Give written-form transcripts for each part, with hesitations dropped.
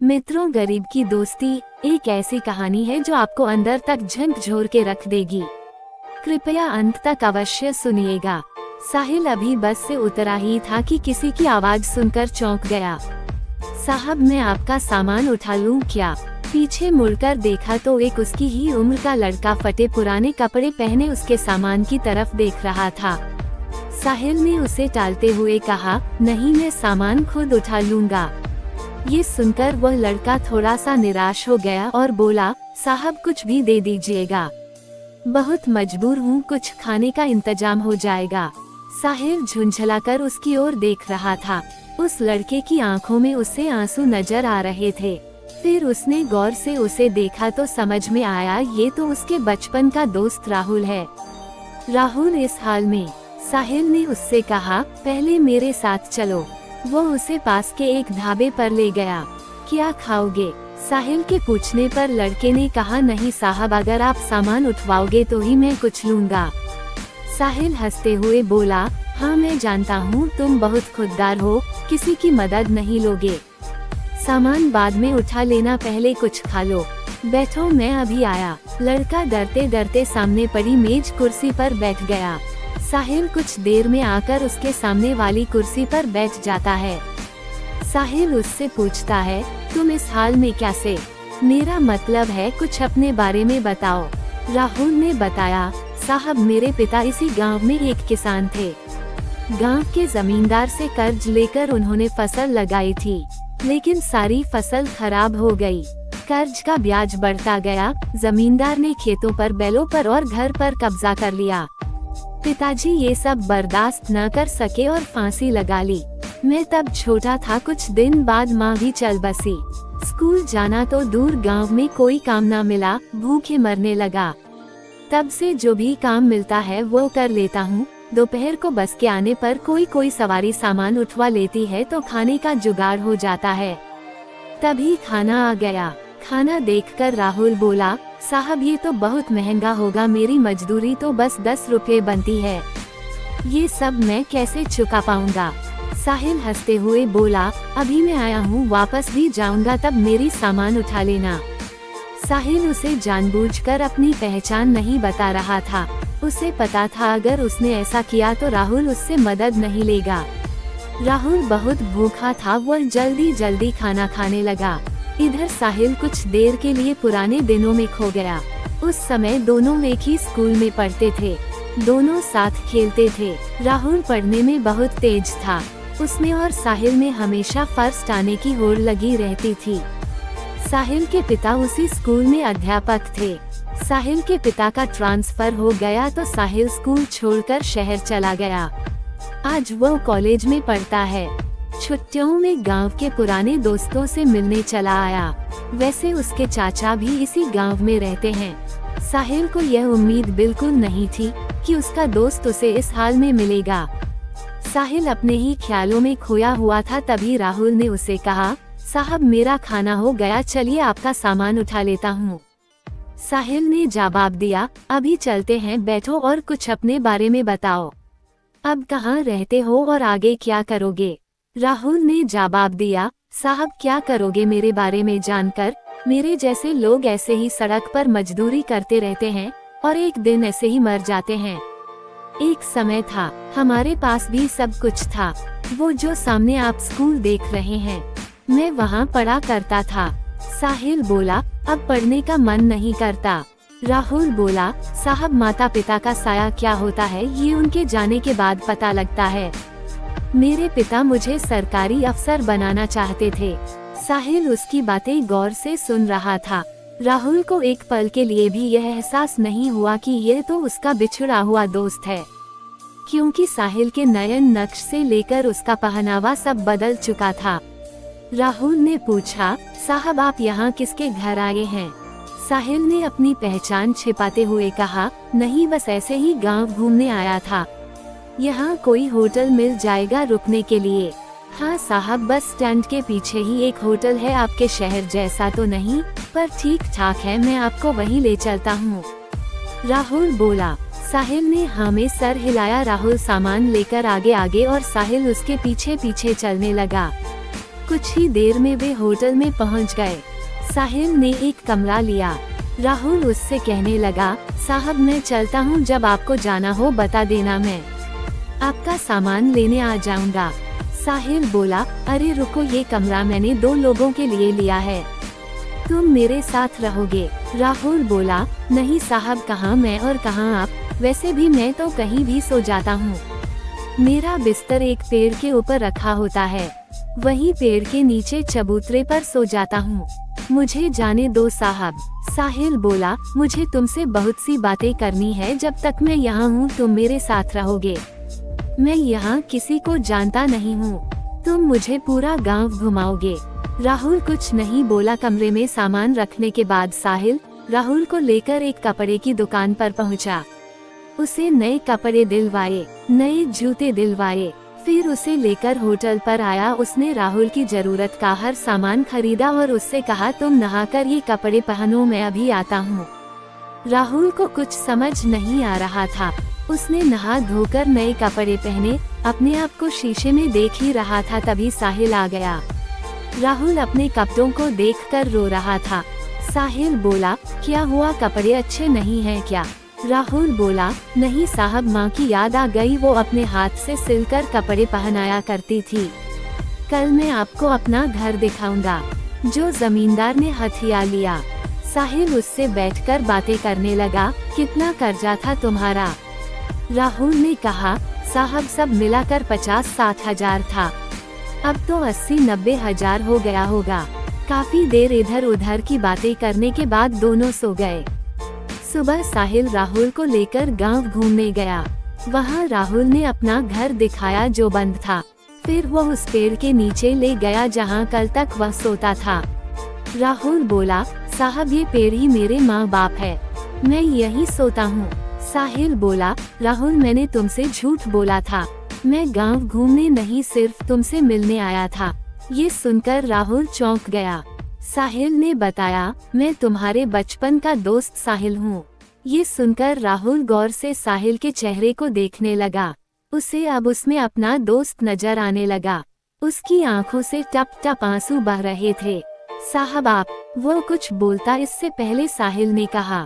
मित्रों, गरीब की दोस्ती एक ऐसी कहानी है जो आपको अंदर तक झकझोर के रख देगी। कृपया अंत तक अवश्य सुनिएगा। साहिल अभी बस से उतरा ही था कि किसी की आवाज सुनकर चौंक गया। साहब, मैं आपका सामान उठा लूं क्या? पीछे मुड़कर देखा तो एक उसकी ही उम्र का लड़का फटे पुराने कपड़े पहने उसके सामान की तरफ देख रहा था। साहिल ने उसे टालते हुए कहा, नहीं, मैं सामान खुद उठा लूंगा। ये सुनकर वह लड़का थोड़ा सा निराश हो गया और बोला, साहब कुछ भी दे दीजिएगा, बहुत मजबूर हूँ, कुछ खाने का इंतजाम हो जाएगा। साहिल झुंझलाकर उसकी ओर देख रहा था। उस लड़के की आंखों में उसे आंसू नजर आ रहे थे। फिर उसने गौर से उसे देखा तो समझ में आया ये तो उसके बचपन का दोस्त राहुल है। राहुल इस हाल में। साहिल ने उससे कहा, पहले मेरे साथ चलो। वो उसे पास के एक ढाबे पर ले गया। क्या खाओगे? साहिल के पूछने पर लड़के ने कहा, नहीं साहब, अगर आप सामान उठवाओगे तो ही मैं कुछ लूंगा। साहिल हंसते हुए बोला, हाँ मैं जानता हूँ तुम बहुत खुददार हो, किसी की मदद नहीं लोगे। सामान बाद में उठा लेना, पहले कुछ खा लो। बैठो, मैं अभी आया। लड़का डरते डरते सामने पड़ी मेज कुर्सी पर बैठ गया। साहिल कुछ देर में आकर उसके सामने वाली कुर्सी पर बैठ जाता है। साहिल उससे पूछता है, तुम इस हाल में कैसे? मेरा मतलब है कुछ अपने बारे में बताओ। राहुल ने बताया, साहब मेरे पिता इसी गांव में एक किसान थे। गांव के जमींदार से कर्ज लेकर उन्होंने फसल लगाई थी, लेकिन सारी फसल खराब हो गई। कर्ज का ब्याज बढ़ता गया। जमींदार ने खेतों पर, बैलों पर और घर पर कब्जा कर लिया। पिताजी ये सब बर्दाश्त न कर सके और फांसी लगा ली। मैं तब छोटा था। कुछ दिन बाद माँ भी चल बसी। स्कूल जाना तो दूर, गांव में कोई काम न मिला, भूखे मरने लगा। तब से जो भी काम मिलता है वो कर लेता हूँ। दोपहर को बस के आने पर कोई सवारी सामान उठवा लेती है तो खाने का जुगाड़ हो जाता है। तभी खाना आ गया। खाना देखकर राहुल बोला, साहब ये तो बहुत महंगा होगा, मेरी मजदूरी तो बस 10 रुपये बनती है, ये सब मैं कैसे चुका पाऊंगा? साहिल हंसते हुए बोला, अभी मैं आया हूँ, वापस भी जाऊंगा, तब मेरी सामान उठा लेना। साहिल उसे जानबूझकर अपनी पहचान नहीं बता रहा था। उसे पता था अगर उसने ऐसा किया तो राहुल उससे मदद नहीं लेगा। राहुल बहुत भूखा था, वह जल्दी जल्दी खाना खाने लगा। इधर साहिल कुछ देर के लिए पुराने दिनों में खो गया। उस समय दोनों एक ही स्कूल में पढ़ते थे, दोनों साथ खेलते थे। राहुल पढ़ने में बहुत तेज था, उसमें और साहिल में हमेशा फर्स्ट आने की होड़ लगी रहती थी। साहिल के पिता उसी स्कूल में अध्यापक थे। साहिल के पिता का ट्रांसफर हो गया तो साहिल स्कूल छोड़कर शहर चला गया। आज वो कॉलेज में पढ़ता है। छुट्टियों में गांव के पुराने दोस्तों से मिलने चला आया। वैसे उसके चाचा भी इसी गांव में रहते हैं। साहिल को यह उम्मीद बिल्कुल नहीं थी कि उसका दोस्त उसे इस हाल में मिलेगा। साहिल अपने ही ख्यालों में खोया हुआ था। तभी राहुल ने उसे कहा, साहब मेरा खाना हो गया, चलिए आपका सामान उठा लेता हूँ। साहिल ने जवाब दिया, अभी चलते हैं, बैठो और कुछ अपने बारे में बताओ। अब कहाँ रहते हो और आगे क्या करोगे? राहुल ने जवाब दिया, साहब क्या करोगे मेरे बारे में जानकर? मेरे जैसे लोग ऐसे ही सड़क पर मजदूरी करते रहते हैं और एक दिन ऐसे ही मर जाते हैं। एक समय था, हमारे पास भी सब कुछ था, वो जो सामने आप स्कूल देख रहे हैं, मैं वहाँ पढ़ा करता था। साहिल बोला, अब पढ़ने का मन नहीं करता। राहुल बोला, साहब माता पिता का साया क्या होता है ये उनके जाने के बाद पता लगता है। मेरे पिता मुझे सरकारी अफसर बनाना चाहते थे। साहिल उसकी बातें गौर से सुन रहा था। राहुल को एक पल के लिए भी यह एहसास नहीं हुआ कि यह तो उसका बिछड़ा हुआ दोस्त है, क्योंकि साहिल के नयन नक्श से लेकर उसका पहनावा सब बदल चुका था। राहुल ने पूछा, साहब आप यहाँ किसके घर आए हैं? साहिल ने अपनी पहचान छिपाते हुए कहा, नहीं बस ऐसे ही गांव घूमने आया था। यहाँ कोई होटल मिल जाएगा रुकने के लिए? हाँ साहब, बस स्टैंड के पीछे ही एक होटल है, आपके शहर जैसा तो नहीं पर ठीक ठाक है, मैं आपको वहीं ले चलता हूँ। राहुल बोला। साहिल ने हाँ में सर हिलाया। राहुल सामान लेकर आगे आगे और साहिल उसके पीछे पीछे चलने लगा। कुछ ही देर में वे होटल में पहुंच गए। साहिल ने एक कमरा लिया। राहुल उससे कहने लगा, साहब मैं चलता हूँ, जब आपको जाना हो बता देना, मैं आपका सामान लेने आ जाऊंगा। साहिल बोला, अरे रुको, ये कमरा मैंने 2 लोगों के लिए लिया है, तुम मेरे साथ रहोगे। राहुल बोला, नहीं साहब, कहाँ मैं और कहाँ आप, वैसे भी मैं तो कहीं भी सो जाता हूँ। मेरा बिस्तर एक पेड़ के ऊपर रखा होता है, वहीं पेड़ के नीचे चबूतरे पर सो जाता हूँ, मुझे जाने दो साहब। साहिल बोला, मुझे तुमसे बहुत सी बातें करनी है, जब तक मैं यहाँ हूँ तुम मेरे साथ रहोगे। मैं यहाँ किसी को जानता नहीं हूँ, तुम मुझे पूरा गांव घुमाओगे। राहुल कुछ नहीं बोला। कमरे में सामान रखने के बाद साहिल राहुल को लेकर एक कपड़े की दुकान पर पहुँचा। उसे नए कपड़े दिलवाए, नए जूते दिलवाए, फिर उसे लेकर होटल पर आया। उसने राहुल की जरूरत का हर सामान खरीदा और उससे कहा, तुम नहाकर ये कपड़े पहनो, मैं अभी आता हूँ। राहुल को कुछ समझ नहीं आ रहा था। उसने नहा धोकर नए कपड़े पहने, अपने आप को शीशे में देख ही रहा था, तभी साहिल आ गया। राहुल अपने कपड़ों को देखकर रो रहा था। साहिल बोला, क्या हुआ, कपड़े अच्छे नहीं हैं क्या? राहुल बोला, नहीं साहब, माँ की याद आ गई, वो अपने हाथ से सिलकर कपड़े पहनाया करती थी। कल मैं आपको अपना घर दिखाऊंगा जो जमींदार ने हथिया लिया। साहिल उससे बैठकर बातें करने लगा, कितना कर्जा था तुम्हारा? राहुल ने कहा, साहब सब मिलाकर 50-60 हजार था, अब तो 80-90 हजार हो गया होगा। काफी देर इधर उधर की बातें करने के बाद दोनों सो गए। सुबह साहिल राहुल को लेकर गांव घूमने गया। वहां राहुल ने अपना घर दिखाया जो बंद था। फिर वो उस पेड़ के नीचे ले गया जहां कल तक वह सोता था। राहुल बोला, साहब ये पेड़ ही मेरे माँ बाप है, मैं यहीं सोता हूँ। साहिल बोला, राहुल मैंने तुमसे झूठ बोला था, मैं गांव घूमने नहीं सिर्फ तुमसे मिलने आया था। ये सुनकर राहुल चौंक गया। साहिल ने बताया, मैं तुम्हारे बचपन का दोस्त साहिल हूँ। ये सुनकर राहुल गौर से साहिल के चेहरे को देखने लगा। उसे अब उसमें अपना दोस्त नजर आने लगा। उसकी आंखों से टप टप आंसू बह रहे थे। साहब आप, वो कुछ बोलता इससे पहले साहिल ने कहा,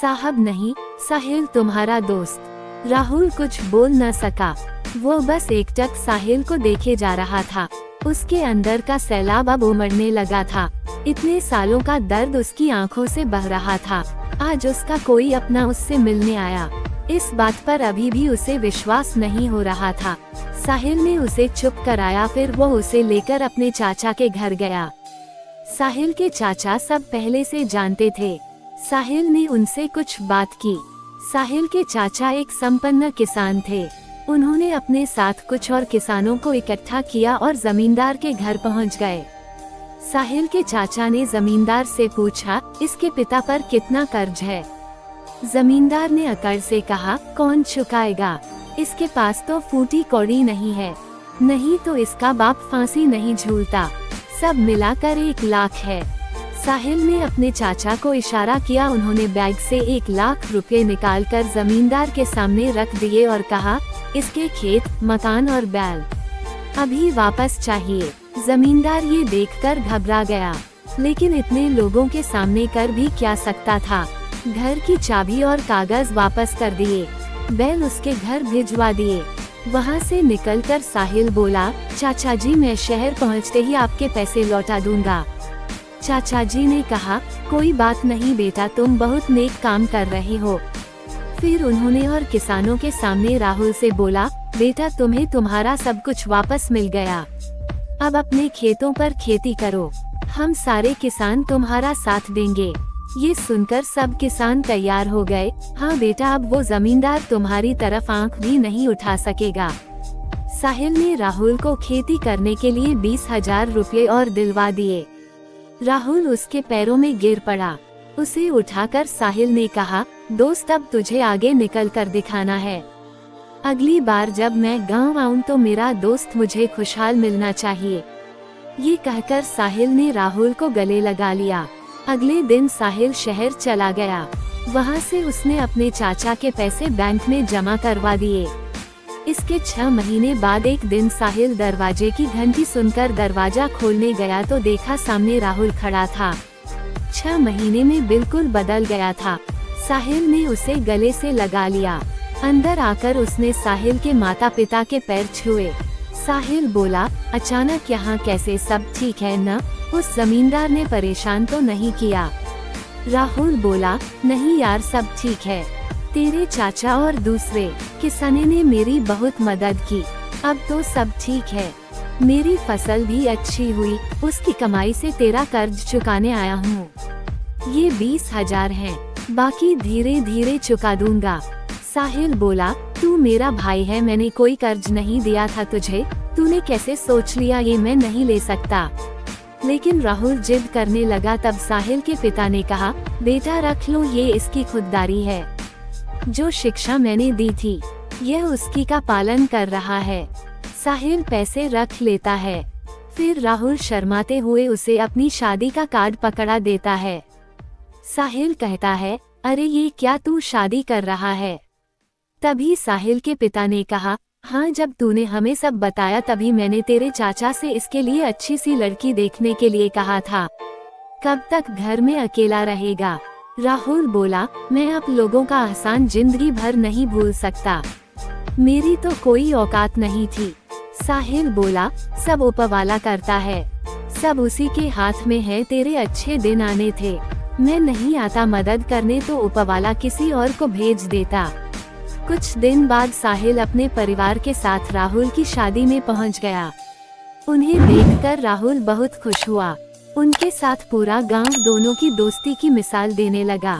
साहब नहीं, साहिल तुम्हारा दोस्त। राहुल कुछ बोल न सका, वो बस एकटक साहिल को देखे जा रहा था। उसके अंदर का सैलाब अब उमड़ने लगा था। इतने सालों का दर्द उसकी आंखों से बह रहा था। आज उसका कोई अपना उससे मिलने आया, इस बात पर अभी भी उसे विश्वास नहीं हो रहा था। साहिल ने उसे चुप कराया, फिर वो उसे लेकर अपने चाचा के घर गया। साहिल के चाचा सब पहले से जानते थे। साहिल ने उनसे कुछ बात की। साहिल के चाचा एक संपन्न किसान थे। उन्होंने अपने साथ कुछ और किसानों को इकट्ठा किया और जमींदार के घर पहुंच गए। साहिल के चाचा ने जमींदार से पूछा, इसके पिता पर कितना कर्ज है? जमींदार ने अकड़ से कहा, कौन चुकाएगा? इसके पास तो फूटी कौड़ी नहीं है, नहीं तो इसका बाप फांसी नहीं झूलता, सब मिलाकर 1 लाख है। साहिल ने अपने चाचा को इशारा किया। उन्होंने बैग से 1 लाख रुपए निकालकर जमींदार के सामने रख दिए और कहा, इसके खेत, मकान और बैल अभी वापस चाहिए। जमींदार ये देखकर घबरा गया, लेकिन इतने लोगों के सामने कर भी क्या सकता था। घर की चाबी और कागज वापस कर दिए, बैल उसके घर भिजवा दिए। वहाँ से निकलकर साहिल बोला, चाचा जी मैं शहर पहुँचते ही आपके पैसे लौटा दूंगा। चाचा जी ने कहा, कोई बात नहीं बेटा, तुम बहुत नेक काम कर रहे हो। फिर उन्होंने और किसानों के सामने राहुल से बोला, बेटा तुम्हें तुम्हारा सब कुछ वापस मिल गया, अब अपने खेतों पर खेती करो, हम सारे किसान तुम्हारा साथ देंगे। ये सुनकर सब किसान तैयार हो गए। हाँ बेटा, अब वो जमींदार तुम्हारी तरफ आंख भी नहीं उठा सकेगा। साहिल ने राहुल को खेती करने के लिए 20,000 रुपये और दिलवा दिए। राहुल उसके पैरों में गिर पड़ा। उसे उठाकर साहिल ने कहा, दोस्त अब तुझे आगे निकल कर दिखाना है। अगली बार जब मैं गांव आऊं तो मेरा दोस्त मुझे खुशहाल मिलना चाहिए। ये कहकर साहिल ने राहुल को गले लगा लिया। अगले दिन साहिल शहर चला गया। वहां से उसने अपने चाचा के पैसे बैंक में जमा करवा दिए। इसके 6 महीने बाद एक दिन साहिल दरवाजे की घंटी सुनकर दरवाजा खोलने गया तो देखा सामने राहुल खड़ा था। 6 महीने में बिल्कुल बदल गया था। साहिल ने उसे गले से लगा लिया। अंदर आकर उसने साहिल के माता पिता के पैर छुए। साहिल बोला, अचानक यहाँ कैसे, सब ठीक है न? उस जमींदार ने परेशान तो नहीं किया? राहुल बोला, नहीं यार, सब ठीक है। तेरे चाचा और दूसरे किसानों ने मेरी बहुत मदद की, अब तो सब ठीक है। मेरी फसल भी अच्छी हुई, उसकी कमाई से तेरा कर्ज चुकाने आया हूँ। ये 20,000 हैं, बाकी धीरे धीरे चुका दूंगा। साहिल बोला, तू मेरा भाई है, मैंने कोई कर्ज नहीं दिया था तुझे, तूने कैसे सोच लिया ये मैं नहीं ले सकता? लेकिन राहुल जिद करने लगा। तब साहिल के पिता ने कहा, बेटा रख लो, ये इसकी खुददारी है। जो शिक्षा मैंने दी थी यह उसकी का पालन कर रहा है। साहिल पैसे रख लेता है। फिर राहुल शर्माते हुए उसे अपनी शादी का कार्ड पकड़ा देता है। साहिल कहता है, अरे ये क्या, तू शादी कर रहा है? तभी साहिल के पिता ने कहा, हाँ, जब तूने हमें सब बताया तभी मैंने तेरे चाचा से इसके लिए अच्छी सी लड़की देखने के लिए कहा था। कब तक घर में अकेला रहेगा? राहुल बोला, मैं आप लोगों का एहसान जिंदगी भर नहीं भूल सकता, मेरी तो कोई औकात नहीं थी। साहिल बोला, सब ऊपरवाला करता है, सब उसी के हाथ में है। तेरे अच्छे दिन आने थे, मैं नहीं आता मदद करने तो ऊपरवाला किसी और को भेज देता। कुछ दिन बाद साहिल अपने परिवार के साथ राहुल की शादी में पहुंच गया। उन्हें देखकर राहुल बहुत खुश हुआ। उनके साथ पूरा गांव दोनों की दोस्ती की मिसाल देने लगा।